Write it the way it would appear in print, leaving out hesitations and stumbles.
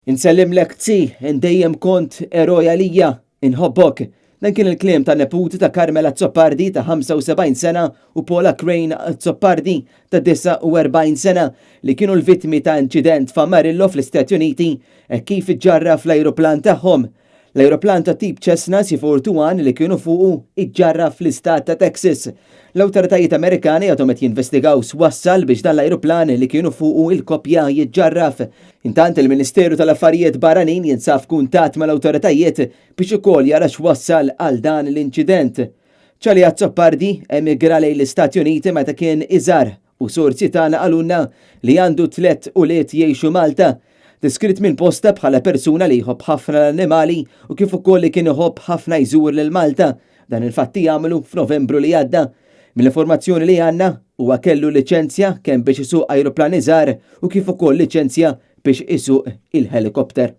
Insellimlek Tzi, dejjem kont eroja lija, inħobbok. Dan kien il-kliem ta' neputi ta' Carmela Zoppardi ta' 75 sena u Paula Crane Zoppardi ta' 49 sena li kienu l-vittmi ta' inċident f'Amarillo fl-Istati Uniti e kif iġġarra fl-ajruplan tagħhom. L-ajruplan ta' tip Cessna C-41 li kienu fuqu iġġarra fl-istat ta' Texas. L-awtoritajiet Amerikani għadhom qed jinvestigaw s'wassal biex dan l-ajruplan li kienu fuqu il-kopja jiġġarraf. Intant il-Ministeru tal-Affarijiet Barranin jinsab f'kuntatt mal-awtoritajiet biex ukoll jara x'wassal għal dan l-inċident. Ċalija Zoppardi emigra lejn l-Istati Uniti meta kien iżgħar u sorsi tagħna qalulna li għandu 3 ulied jgħixu Malta. Diskrit minn posta bħala persuna li jħobb ħafna l-annimali u kif ukoll li kien iħobb ħafna jżur lil Malta. Dan il-fatti jagħmlu f'Novembru li għadda. Mill-informazzjoni li għandna huwa kellu liċenzja kemm biex isuq ajruplani żgħar u kif ukoll liċenzja biex isuq il-helikopter.